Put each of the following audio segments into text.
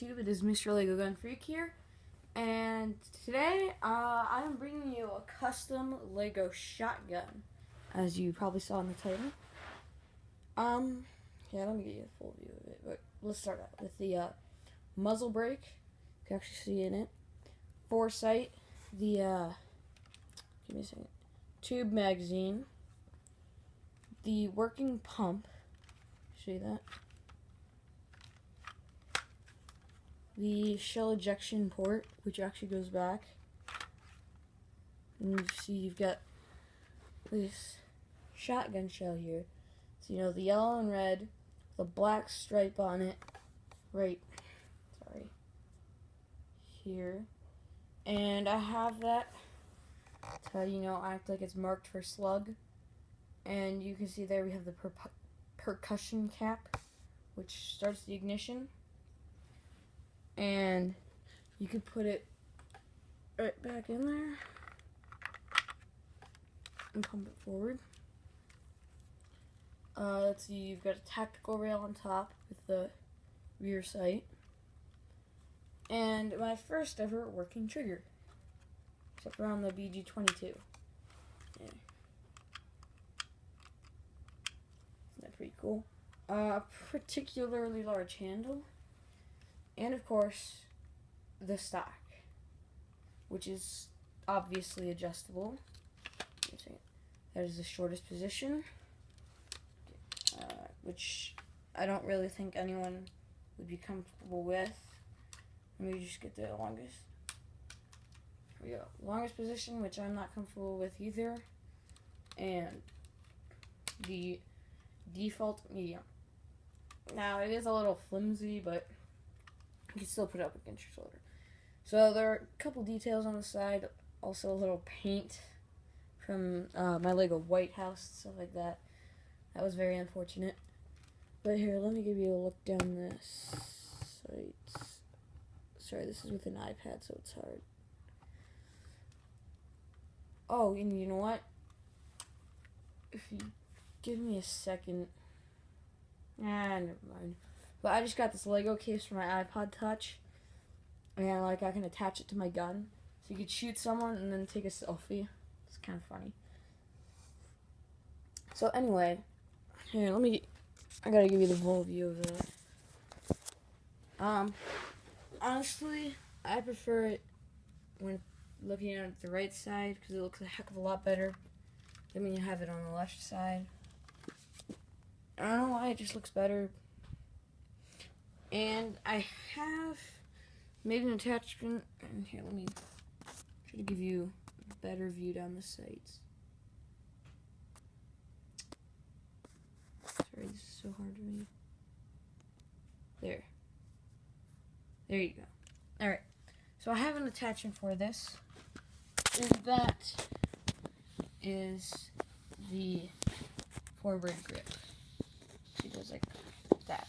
YouTube? It is Mr. Lego Gun Freak here, and today I am bringing you a custom Lego shotgun, as you probably saw in the title. Yeah, let me get you a full view of it, but let's start out with the muzzle brake. You can actually see in it. Foresight, the give me a second, tube magazine, the working pump. See that? The shell ejection port, which actually goes back. And you see you've got this shotgun shell here. So you know the yellow and red, the black stripe on it, here. And I have that to, act like it's marked for slug. And you can see there we have the percussion cap, which starts the ignition. And you could put it right back in there and pump it forward. Let's see, you've got a tactical rail on top with the rear sight. And my first ever working trigger, except for on the BG-22. Yeah. Isn't that pretty cool? Particularly large handle. And of course, the stock, which is obviously adjustable. That is the shortest position, which I don't really think anyone would be comfortable with. Let me just get the longest. Here we go. Longest position, which I'm not comfortable with either. And the default medium. Now, it is a little flimsy, but you can still put it up against your shoulder. So there are a couple details on the side. Also a little paint from my Lego White House, stuff like that. That was very unfortunate. But here, let me give you a look down this sight. Sorry, this is with an iPad, so it's hard. Oh, and you know what? If you give me a second. Never mind. But I just got this Lego case for my iPod Touch, and I can attach it to my gun, so you could shoot someone and then take a selfie. It's kind of funny. So anyway, here, I gotta give you the full view of it. Honestly, I prefer it when looking at the right side, because it looks a heck of a lot better than when you have it on the left side. I don't know why, it just looks better. And I have made an attachment, and here, let me try to give you a better view down the sights. Sorry, this is so hard to read. There you go. Alright, so I have an attachment for this, and that is the forward grip. It goes like that.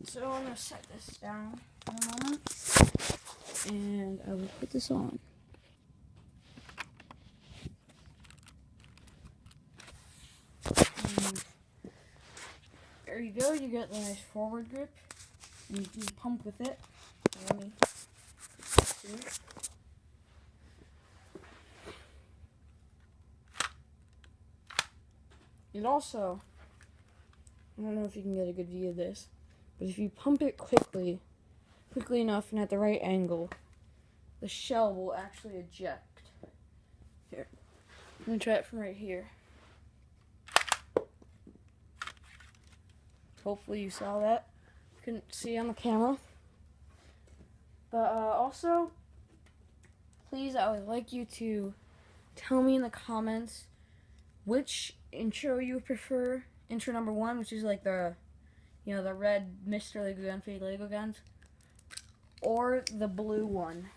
So I'm going to set this down for a moment, and I will put this on. And there you go, you get the nice forward grip, and you can pump with it. Let me see it. It also, I don't know if you can get a good view of this, but if you pump it quickly enough and at the right angle, the shell will actually eject. Here, I'm going to try it from right here. Hopefully you saw that. Couldn't see on the camera. But also, please, I would like you to tell me in the comments which intro you prefer. Intro number 1, which is like the red Mr. Lego Gun Freak Lego guns, or the blue one,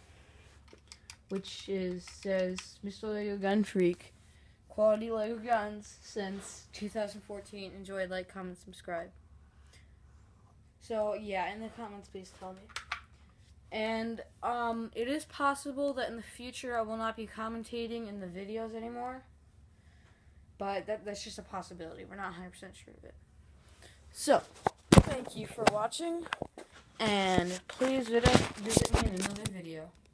which says Mr. Lego Gun Freak, quality Lego guns since 2014. Enjoy, like, comment, subscribe. So yeah, in the comments, please tell me. And it is possible that in the future I will not be commentating in the videos anymore. But that's just a possibility. We're not 100% sure of it. So, thank you for watching. And please visit me in another video.